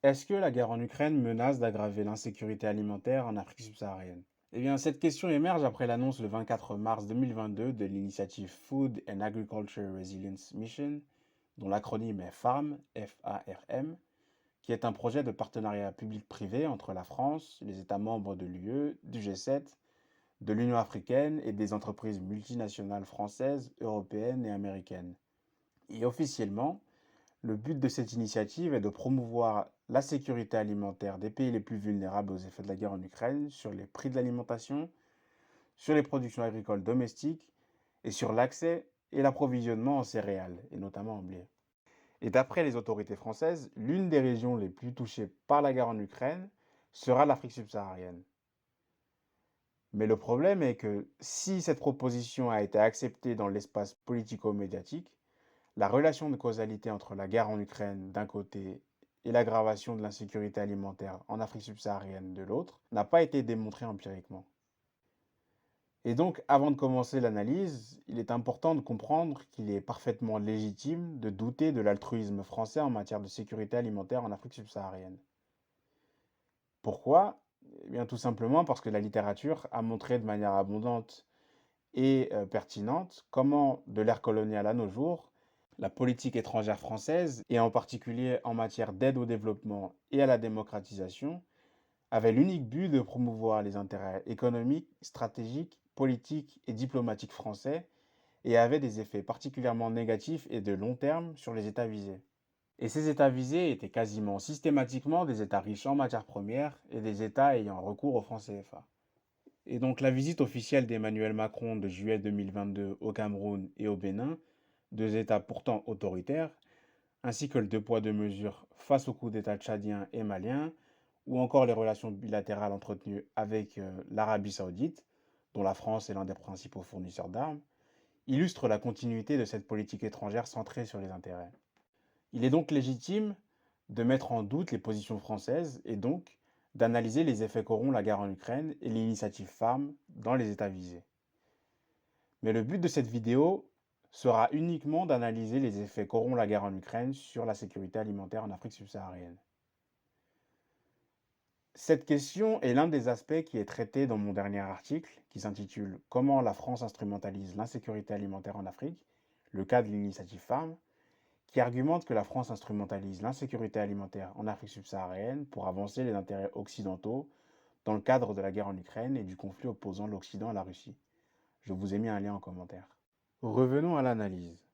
Est-ce que la guerre en Ukraine menace d'aggraver l'insécurité alimentaire en Afrique subsaharienne? Eh bien, cette question émerge après l'annonce le 24 mars 2022 de l'initiative Food and Agriculture Resilience Mission, dont l'acronyme est FARM, F-A-R-M, qui est un projet de partenariat public-privé entre la France, les États membres de l'UE, du G7, de l'Union africaine et des entreprises multinationales françaises, européennes et américaines. Et officiellement, le but de cette initiative est de promouvoir la sécurité alimentaire des pays les plus vulnérables aux effets de la guerre en Ukraine sur les prix de l'alimentation, sur les productions agricoles domestiques et sur l'accès et l'approvisionnement en céréales, et notamment en blé. Et d'après les autorités françaises, l'une des régions les plus touchées par la guerre en Ukraine sera l'Afrique subsaharienne. Mais le problème est que si cette proposition a été acceptée dans l'espace politico-médiatique, la relation de causalité entre la guerre en Ukraine d'un côté et l'aggravation de l'insécurité alimentaire en Afrique subsaharienne de l'autre n'a pas été démontrée empiriquement. Et donc, avant de commencer l'analyse, il est important de comprendre qu'il est parfaitement légitime de douter de l'altruisme français en matière de sécurité alimentaire en Afrique subsaharienne. Pourquoi? Eh bien, tout simplement parce que la littérature a montré de manière abondante et pertinente comment, de l'ère coloniale à nos jours, la politique étrangère française, et en particulier en matière d'aide au développement et à la démocratisation, avait l'unique but de promouvoir les intérêts économiques, stratégiques, politiques et diplomatiques français et avait des effets particulièrement négatifs et de long terme sur les États visés. Et ces États visés étaient quasiment systématiquement des États riches en matières premières et des États ayant recours au franc CFA. Et donc la visite officielle d'Emmanuel Macron de juillet 2022 au Cameroun et au Bénin, deux États pourtant autoritaires, ainsi que le deux poids deux mesures face au coup d'État tchadien et malien, ou encore les relations bilatérales entretenues avec l'Arabie saoudite, dont la France est l'un des principaux fournisseurs d'armes, illustrent la continuité de cette politique étrangère centrée sur les intérêts. Il est donc légitime de mettre en doute les positions françaises et donc d'analyser les effets qu'auront la guerre en Ukraine et l'initiative FARM dans les États visés. Mais le but de cette vidéo sera uniquement d'analyser les effets qu'auront la guerre en Ukraine sur la sécurité alimentaire en Afrique subsaharienne. Cette question est l'un des aspects qui est traité dans mon dernier article, qui s'intitule Comment la France instrumentalise l'insécurité alimentaire en Afrique, le cas de l'initiative FARM, qui argumente que la France instrumentalise l'insécurité alimentaire en Afrique subsaharienne pour avancer les intérêts occidentaux dans le cadre de la guerre en Ukraine et du conflit opposant l'Occident à la Russie. Je vous ai mis un lien en commentaire. Revenons à l'analyse.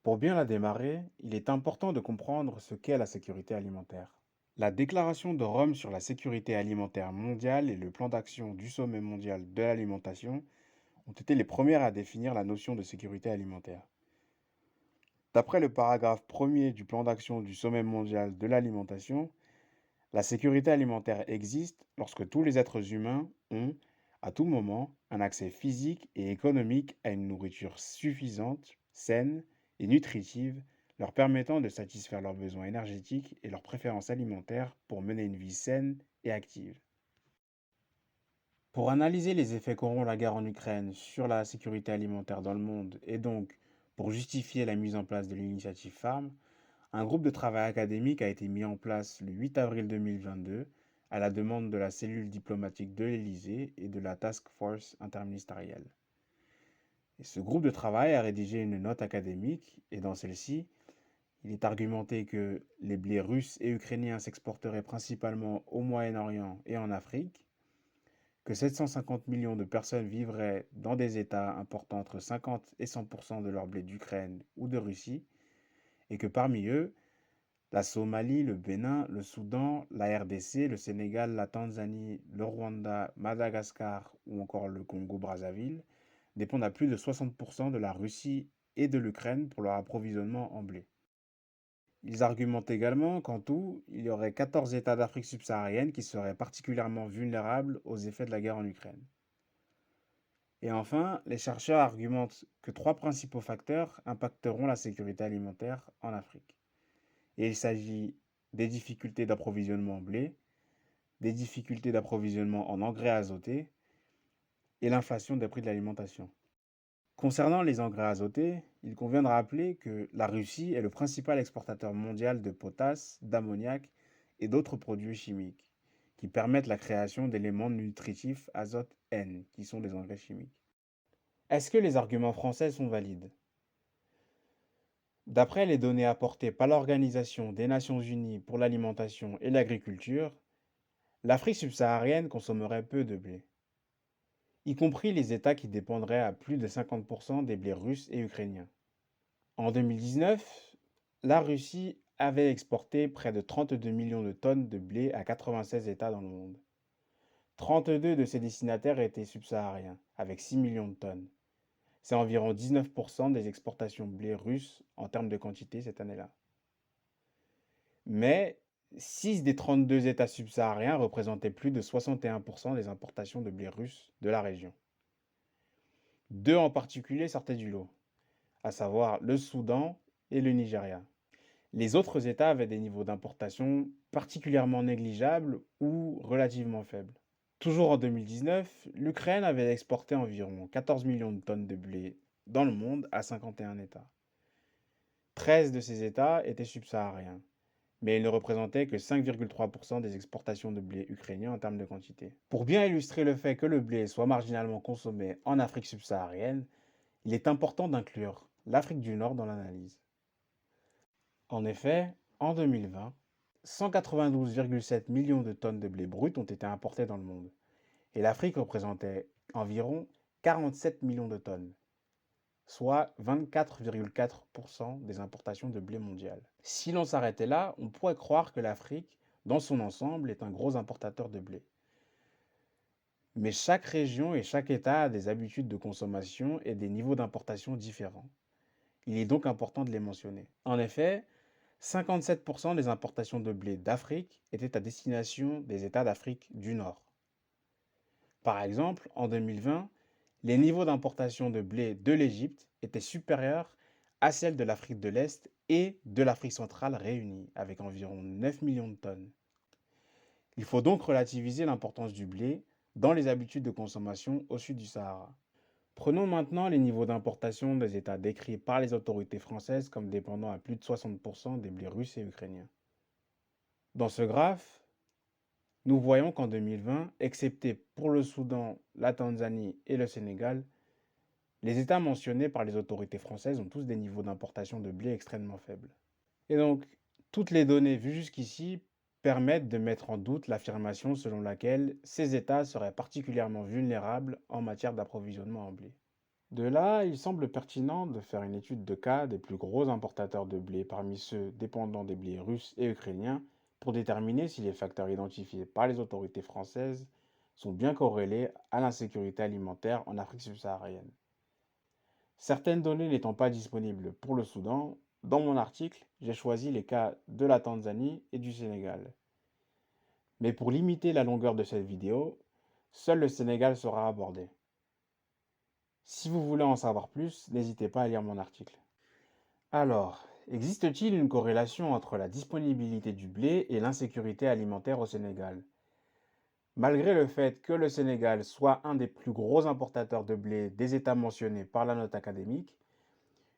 Pour bien la démarrer, il est important de comprendre ce qu'est la sécurité alimentaire. La déclaration de Rome sur la sécurité alimentaire mondiale et le plan d'action du sommet mondial de l'alimentation ont été les premières à définir la notion de sécurité alimentaire. D'après le paragraphe premier du plan d'action du sommet mondial de l'alimentation, la sécurité alimentaire existe lorsque tous les êtres humains ont, à tout moment, un accès physique et économique à une nourriture suffisante, saine et nutritive, leur permettant de satisfaire leurs besoins énergétiques et leurs préférences alimentaires pour mener une vie saine et active. Pour analyser les effets qu'auront la guerre en Ukraine sur la sécurité alimentaire dans le monde et donc pour justifier la mise en place de l'initiative FARM, un groupe de travail académique a été mis en place le 8 avril 2022 à la demande de la cellule diplomatique de l'Élysée et de la Task Force interministérielle. Et ce groupe de travail a rédigé une note académique et dans celle-ci, il est argumenté que les blés russes et ukrainiens s'exporteraient principalement au Moyen-Orient et en Afrique, que 750 millions de personnes vivraient dans des États important entre 50 et 100% de leur blé d'Ukraine ou de Russie, et que parmi eux, la Somalie, le Bénin, le Soudan, la RDC, le Sénégal, la Tanzanie, le Rwanda, Madagascar ou encore le Congo-Brazzaville dépendent à plus de 60% de la Russie et de l'Ukraine pour leur approvisionnement en blé. Ils argumentent également qu'en tout, il y aurait 14 États d'Afrique subsaharienne qui seraient particulièrement vulnérables aux effets de la guerre en Ukraine. Et enfin, les chercheurs argumentent que trois principaux facteurs impacteront la sécurité alimentaire en Afrique. Et il s'agit des difficultés d'approvisionnement en blé, des difficultés d'approvisionnement en engrais azotés et l'inflation des prix de l'alimentation. Concernant les engrais azotés, il convient de rappeler que la Russie est le principal exportateur mondial de potasse, d'ammoniac et d'autres produits chimiques qui permettent la création d'éléments nutritifs azote N, qui sont des engrais chimiques. Est-ce que les arguments français sont valides? D'après les données apportées par l'Organisation des Nations Unies pour l'alimentation et l'agriculture, l'Afrique subsaharienne consommerait peu de blé, y compris les États qui dépendraient à plus de 50% des blés russes et ukrainiens. En 2019, la Russie avait exporté près de 32 millions de tonnes de blé à 96 États dans le monde. 32 de ces destinataires étaient subsahariens, avec 6 millions de tonnes. C'est environ 19% des exportations blé russes en termes de quantité cette année-là. Mais 6 des 32 États subsahariens représentaient plus de 61% des importations de blé russe de la région. Deux en particulier sortaient du lot, à savoir le Soudan et le Nigeria. Les autres États avaient des niveaux d'importation particulièrement négligeables ou relativement faibles. Toujours en 2019, l'Ukraine avait exporté environ 14 millions de tonnes de blé dans le monde à 51 États. 13 de ces États étaient subsahariens, mais ils ne représentaient que 5,3% des exportations de blé ukrainien en termes de quantité. Pour bien illustrer le fait que le blé soit marginalement consommé en Afrique subsaharienne, il est important d'inclure l'Afrique du Nord dans l'analyse. En effet, en 2020, 192,7 millions de tonnes de blé brut ont été importées dans le monde, et l'Afrique représentait environ 47 millions de tonnes, soit 24,4% des importations de blé mondial. Si l'on s'arrêtait là, on pourrait croire que l'Afrique, dans son ensemble, est un gros importateur de blé. Mais chaque région et chaque État a des habitudes de consommation et des niveaux d'importation différents. Il est donc important de les mentionner. En effet, 57% des importations de blé d'Afrique étaient à destination des États d'Afrique du Nord. Par exemple, en 2020, les niveaux d'importation de blé de l'Égypte étaient supérieurs à celles de l'Afrique de l'Est et de l'Afrique centrale réunies, avec environ 9 millions de tonnes. Il faut donc relativiser l'importance du blé dans les habitudes de consommation au sud du Sahara. Prenons maintenant les niveaux d'importation des États décrits par les autorités françaises comme dépendant à plus de 60% des blés russes et ukrainiens. Dans ce graphe, nous voyons qu'en 2020, excepté pour le Soudan, la Tanzanie et le Sénégal, les États mentionnés par les autorités françaises ont tous des niveaux d'importation de blé extrêmement faibles. Et donc, toutes les données vues jusqu'ici permettent de mettre en doute l'affirmation selon laquelle ces États seraient particulièrement vulnérables en matière d'approvisionnement en blé. De là, il semble pertinent de faire une étude de cas des plus gros importateurs de blé parmi ceux dépendant des blés russes et ukrainiens pour déterminer si les facteurs identifiés par les autorités françaises sont bien corrélés à l'insécurité alimentaire en Afrique subsaharienne. Certaines données n'étant pas disponibles pour le Soudan, dans mon article, j'ai choisi les cas de la Tanzanie et du Sénégal. Mais pour limiter la longueur de cette vidéo, seul le Sénégal sera abordé. Si vous voulez en savoir plus, n'hésitez pas à lire mon article. Alors, existe-t-il une corrélation entre la disponibilité du blé et l'insécurité alimentaire au Sénégal? Malgré le fait que le Sénégal soit un des plus gros importateurs de blé des États mentionnés par la note académique,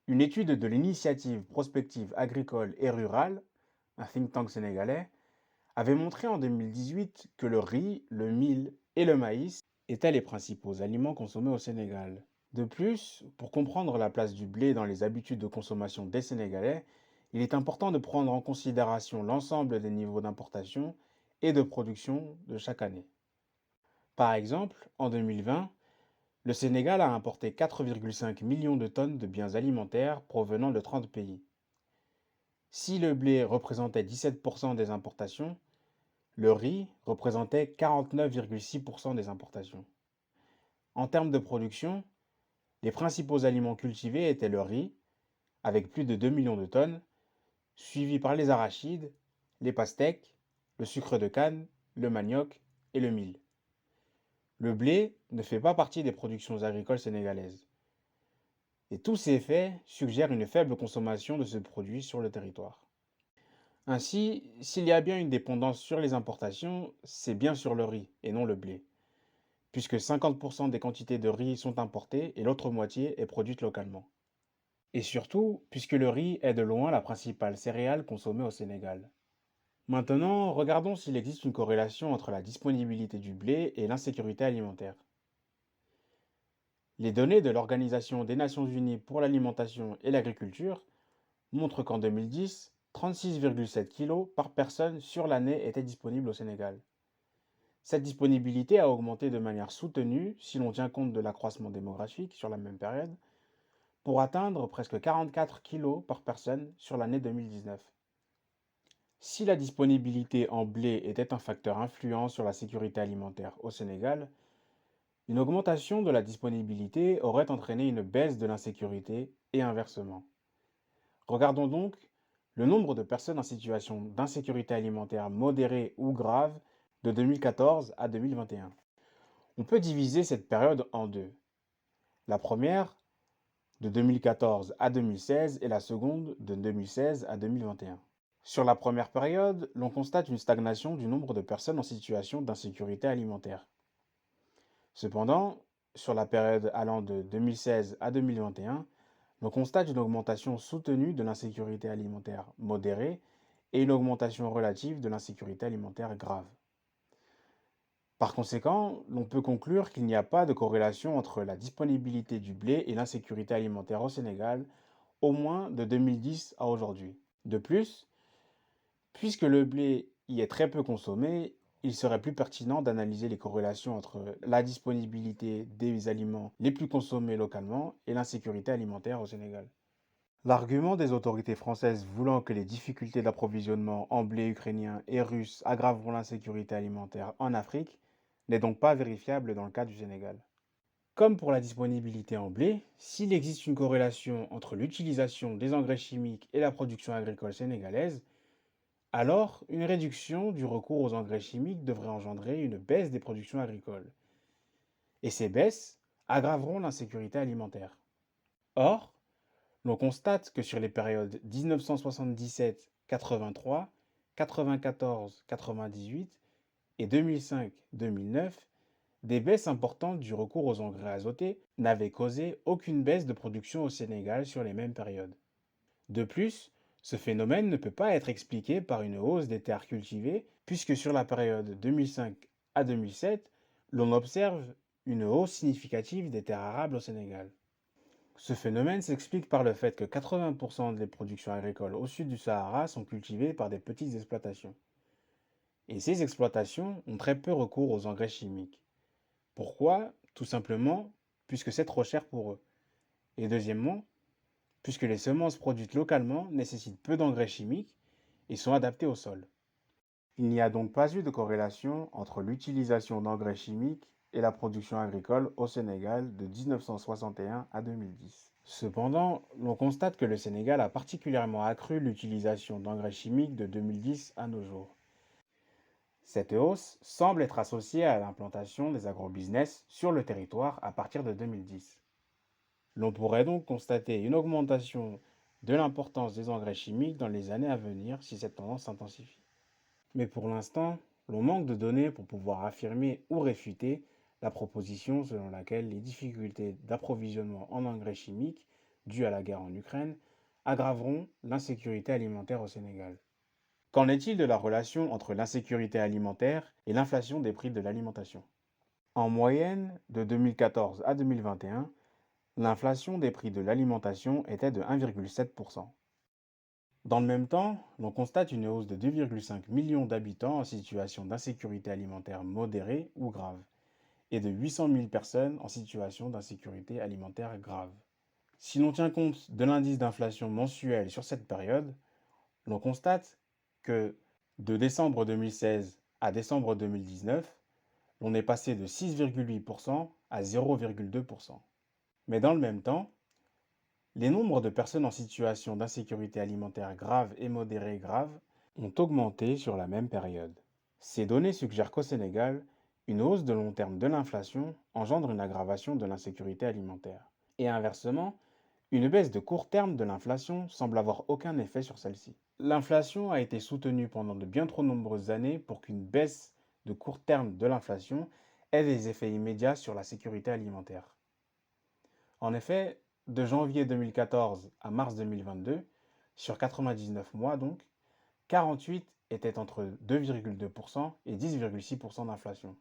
une étude de l'Initiative prospective agricole et rurale, un think tank sénégalais, avait montré en 2018 que le riz, le mil et le maïs étaient les principaux aliments consommés au Sénégal. De plus, pour comprendre la place du blé dans les habitudes de consommation des Sénégalais, il est important de prendre en considération l'ensemble des niveaux d'importation et de production de chaque année. Par exemple, en 2020, le Sénégal a importé 4,5 millions de tonnes de biens alimentaires provenant de 30 pays. Si le blé représentait 17% des importations, le riz représentait 49,6% des importations. En termes de production, les principaux aliments cultivés étaient le riz, avec plus de 2 millions de tonnes, suivi par les arachides, les pastèques, le sucre de canne, le manioc et le mil. Le blé ne fait pas partie des productions agricoles sénégalaises. Et tous ces faits suggèrent une faible consommation de ce produit sur le territoire. Ainsi, s'il y a bien une dépendance sur les importations, c'est bien sur le riz et non le blé, puisque 50% des quantités de riz sont importées et l'autre moitié est produite localement. Et surtout, puisque le riz est de loin la principale céréale consommée au Sénégal. Maintenant, regardons s'il existe une corrélation entre la disponibilité du blé et l'insécurité alimentaire. Les données de l'Organisation des Nations Unies pour l'alimentation et l'agriculture montrent qu'en 2010, 36,7 kg par personne sur l'année étaient disponibles au Sénégal. Cette disponibilité a augmenté de manière soutenue si l'on tient compte de l'accroissement démographique sur la même période, pour atteindre presque 44 kg par personne sur l'année 2019. Si la disponibilité en blé était un facteur influent sur la sécurité alimentaire au Sénégal, une augmentation de la disponibilité aurait entraîné une baisse de l'insécurité et inversement. Regardons donc le nombre de personnes en situation d'insécurité alimentaire modérée ou grave de 2014 à 2021. On peut diviser cette période en deux. La première, de 2014 à 2016, et la seconde, de 2016 à 2021. Sur la première période, l'on constate une stagnation du nombre de personnes en situation d'insécurité alimentaire. Cependant, sur la période allant de 2016 à 2021, l'on constate une augmentation soutenue de l'insécurité alimentaire modérée et une augmentation relative de l'insécurité alimentaire grave. Par conséquent, l'on peut conclure qu'il n'y a pas de corrélation entre la disponibilité du blé et l'insécurité alimentaire au Sénégal, au moins de 2010 à aujourd'hui. De plus, puisque le blé y est très peu consommé, il serait plus pertinent d'analyser les corrélations entre la disponibilité des aliments les plus consommés localement et l'insécurité alimentaire au Sénégal. L'argument des autorités françaises voulant que les difficultés d'approvisionnement en blé ukrainien et russe aggraveront l'insécurité alimentaire en Afrique n'est donc pas vérifiable dans le cas du Sénégal. Comme pour la disponibilité en blé, s'il existe une corrélation entre l'utilisation des engrais chimiques et la production agricole sénégalaise, alors une réduction du recours aux engrais chimiques devrait engendrer une baisse des productions agricoles. Et ces baisses aggraveront l'insécurité alimentaire. Or, l'on constate que sur les périodes 1977-83, 94-98 et 2005-2009, des baisses importantes du recours aux engrais azotés n'avaient causé aucune baisse de production au Sénégal sur les mêmes périodes. De plus, ce phénomène ne peut pas être expliqué par une hausse des terres cultivées, puisque sur la période 2005 à 2007, l'on observe une hausse significative des terres arables au Sénégal. Ce phénomène s'explique par le fait que 80% des productions agricoles au sud du Sahara sont cultivées par des petites exploitations. Et ces exploitations ont très peu recours aux engrais chimiques. Pourquoi? Tout simplement puisque c'est trop cher pour eux. Et deuxièmement, puisque les semences produites localement nécessitent peu d'engrais chimiques et sont adaptées au sol. Il n'y a donc pas eu de corrélation entre l'utilisation d'engrais chimiques et la production agricole au Sénégal de 1961 à 2010. Cependant, l'on constate que le Sénégal a particulièrement accru l'utilisation d'engrais chimiques de 2010 à nos jours. Cette hausse semble être associée à l'implantation des agrobusiness sur le territoire à partir de 2010. L'on pourrait donc constater une augmentation de l'importance des engrais chimiques dans les années à venir si cette tendance s'intensifie. Mais pour l'instant, l'on manque de données pour pouvoir affirmer ou réfuter la proposition selon laquelle les difficultés d'approvisionnement en engrais chimiques dues à la guerre en Ukraine aggraveront l'insécurité alimentaire au Sénégal. Qu'en est-il de la relation entre l'insécurité alimentaire et l'inflation des prix de l'alimentation? En moyenne, de 2014 à 2021, l'inflation des prix de l'alimentation était de 1,7%. Dans le même temps, l'on constate une hausse de 2,5 millions d'habitants en situation d'insécurité alimentaire modérée ou grave, et de 800 000 personnes en situation d'insécurité alimentaire grave. Si l'on tient compte de l'indice d'inflation mensuel sur cette période, l'on constate que de décembre 2016 à décembre 2019, l'on est passé de 6,8% à 0,2%. Mais dans le même temps, les nombres de personnes en situation d'insécurité alimentaire grave et modérée grave ont augmenté sur la même période. Ces données suggèrent qu'au Sénégal, une hausse de long terme de l'inflation engendre une aggravation de l'insécurité alimentaire. Et inversement, une baisse de court terme de l'inflation semble avoir aucun effet sur celle-ci. L'inflation a été soutenue pendant de bien trop nombreuses années pour qu'une baisse de court terme de l'inflation ait des effets immédiats sur la sécurité alimentaire. En effet, de janvier 2014 à mars 2022, sur 99 mois donc, 48 était entre 2,2% et 10,6% d'inflation.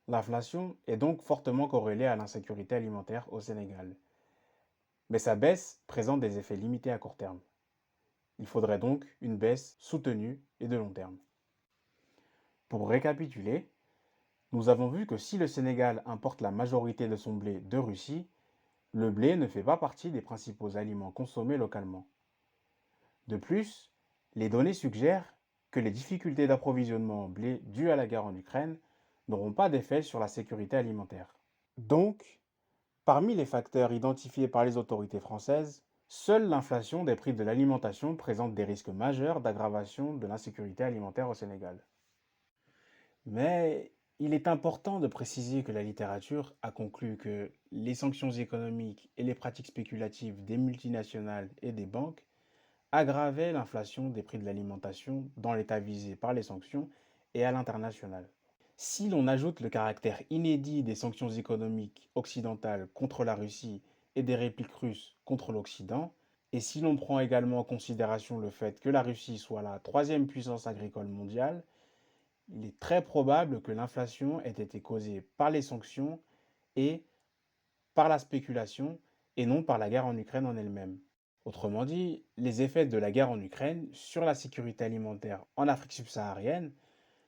L'inflation est donc fortement corrélée à l'insécurité alimentaire au Sénégal. Mais sa baisse présente des effets limités à court terme. Il faudrait donc une baisse soutenue et de long terme. Pour récapituler, nous avons vu que si le Sénégal importe la majorité de son blé de Russie, le blé ne fait pas partie des principaux aliments consommés localement. De plus, les données suggèrent que les difficultés d'approvisionnement en blé dues à la guerre en Ukraine n'auront pas d'effet sur la sécurité alimentaire. Donc, parmi les facteurs identifiés par les autorités françaises, seule l'inflation des prix de l'alimentation présente des risques majeurs d'aggravation de l'insécurité alimentaire au Sénégal. Mais il est important de préciser que la littérature a conclu que les sanctions économiques et les pratiques spéculatives des multinationales et des banques aggravaient l'inflation des prix de l'alimentation dans l'État visé par les sanctions et à l'international. Si l'on ajoute le caractère inédit des sanctions économiques occidentales contre la Russie et des répliques russes contre l'Occident, et si l'on prend également en considération le fait que la Russie soit la troisième puissance agricole mondiale, il est très probable que l'inflation ait été causée par les sanctions et par la spéculation et non par la guerre en Ukraine en elle-même. Autrement dit, les effets de la guerre en Ukraine sur la sécurité alimentaire en Afrique subsaharienne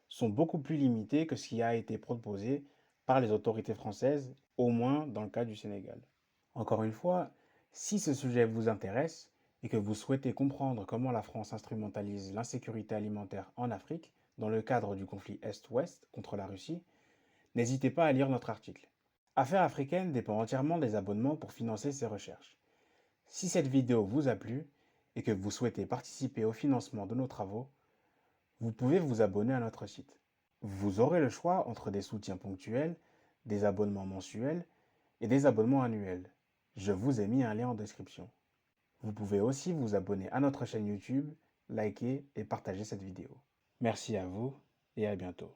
sont beaucoup plus limités que ce qui a été proposé par les autorités françaises, au moins dans le cas du Sénégal. Encore une fois, si ce sujet vous intéresse et que vous souhaitez comprendre comment la France instrumentalise l'insécurité alimentaire en Afrique dans le cadre du conflit Est-Ouest contre la Russie, n'hésitez pas à lire notre article. Affaires africaines dépend entièrement des abonnements pour financer ces recherches. Si cette vidéo vous a plu et que vous souhaitez participer au financement de nos travaux, vous pouvez vous abonner à notre site. Vous aurez le choix entre des soutiens ponctuels, des abonnements mensuels et des abonnements annuels. Je vous ai mis un lien en description. Vous pouvez aussi vous abonner à notre chaîne YouTube, liker et partager cette vidéo. Merci à vous et à bientôt.